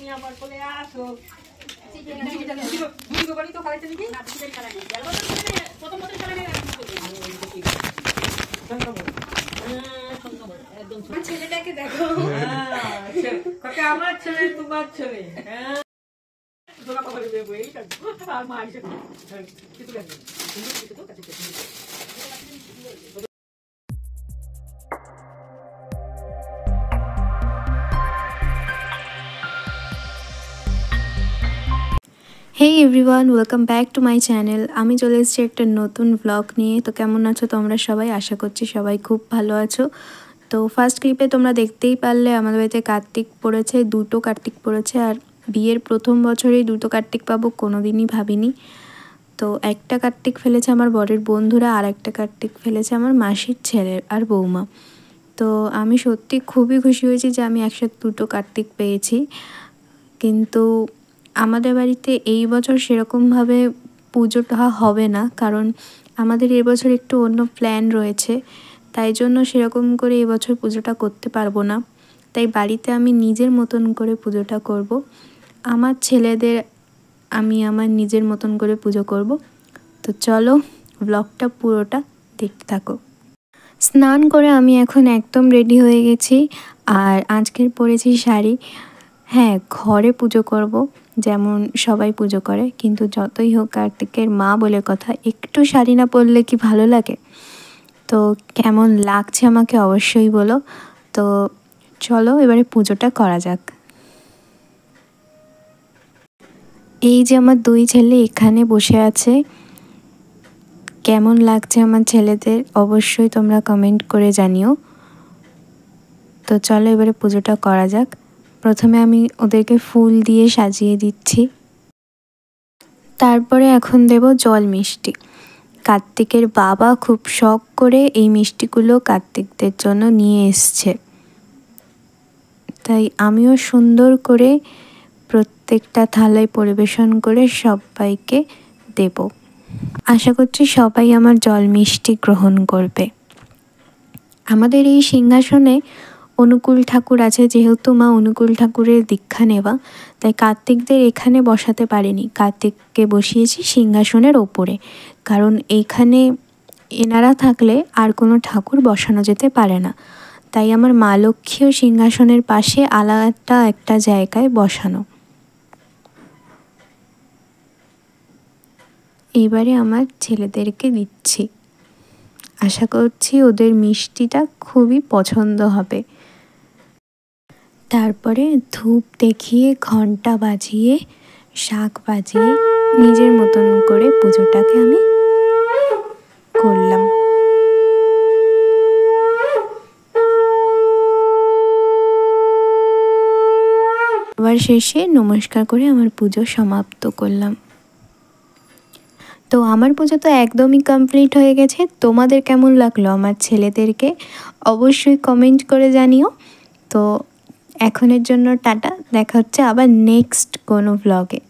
তুমি আমার কোলে আসো দুই গোবরই তো খাইতে নাকি না দুই খালা নেই প্রথম বছর খালা নেই একদম ছেলেটাকে দেখো কাকা আমার ছেলে তোমার ছেলে তোরা বাবা দেব এইটা আর মা এসে কিছু লাগে কিছু তো কাছে Hey everyone, welcome back to my channel. আমি চলে এসেছি একটা নতুন ব্লগ নিয়ে। তো কেমন আছো তোমরা সবাই? আশা করছি সবাই খুব ভালো আছো। তো ফার্স্ট ক্লিপে তোমরা দেখতেই পারলে আমাদের বাড়িতে কার্তিক পড়েছে, দুটো কার্তিক পড়েছে। আর বিয়ের প্রথম বছরেই দুটো কার্তিক পাবো কোনোদিনই ভাবিনি। তো একটা কার্তিক ফেলেছে আমার বরের বন্ধুরা, আর একটা কার্তিক ফেলেছে আমার মাসির ছেলের আর বৌমা। তো আমি সত্যি খুবই খুশি হয়েছি যে আমি একসাথে দুটো কার্তিক পেয়েছি। কিন্তু আমাদের বাড়িতে এই বছর সেরকমভাবে পুজোটা হবে না, কারণ আমাদের এবছর একটু অন্য প্ল্যান রয়েছে, তাই জন্য সেরকম করে এবছর পুজোটা করতে পারবো না। তাই বাড়িতে আমি নিজের মতন করে পুজোটা করব। আমার ছেলেদের আমি আমার নিজের মতন করে পুজো করব। তো চলো ব্লগটা পুরোটা দেখতে থাকো। স্নান করে আমি এখন একদম রেডি হয়ে গেছি, আর আজকের পরেছি শাড়ি। হ্যাঁ, ঘরে পুজো করব যেমন সবাই পুজো করে, কিন্তু যতই হোক কার্তিকের মা বলে কথা, একটু শাড়ি না পরলে কি ভালো লাগে? তো কেমন লাগছে আমাকে অবশ্যই বলো। তো চলো এবারে পুজোটা করা যাক। এই যে আমার দুই ছেলে এখানে বসে আছে, কেমন লাগছে আমার ছেলেদের অবশ্যই তোমরা কমেন্ট করে জানিও। তো চলো এবারে পুজোটা করা যাক। প্রথমে আমি ওদেরকে ফুল দিয়ে সাজিয়ে দিচ্ছি, তারপরে এখন দেব জল মিষ্টি। কার্তিকের বাবা খুব শখ করে এই মিষ্টিগুলো কার্তিকদের জন্য নিয়ে এসছে, তাই আমিও সুন্দর করে প্রত্যেকটা থালায় পরিবেশন করে সবাইকে দেব। আশা করছি সবাই আমার জল মিষ্টি গ্রহণ করবে। আমাদের এই সিংহাসনে অনুকূল ঠাকুর আছে, যেহেতু মা অনুকূল ঠাকুরের দীক্ষা নেওয়া, তাই কার্তিকদের এখানে বসাতে পারিনি। কার্তিককে বসিয়েছি সিংহাসনের ওপরে, কারণ এইখানে এনারা থাকলে আর কোনো ঠাকুর বসানো যেতে পারে না। তাই আমার মা লক্ষ্মীও সিংহাসনের পাশে আলাদা একটা জায়গায় বসানো। এবারে আমার ছেলেদেরকে দিচ্ছি। আশা করছি ওদের মিষ্টিটা খুবই পছন্দ হবে। তারপরে ধূপ দেখিয়ে, ঘন্টা বাজিয়ে, শাঁখ বাজিয়ে নিজের মতন করে পুজোটাকে আমি করলাম। আবার শেষে নমস্কার করে আমার পুজো সমাপ্ত করলাম। তো আমার পুজো তো একদমই কমপ্লিট হয়ে গেছে। তোমাদের কেমন লাগলো আমার ছেলেদেরকে অবশ্যই কমেন্ট করে জানিও। তো এখনের জন্য টাটা, দেখা হচ্ছে আবার নেক্সট কোনো ব্লগে।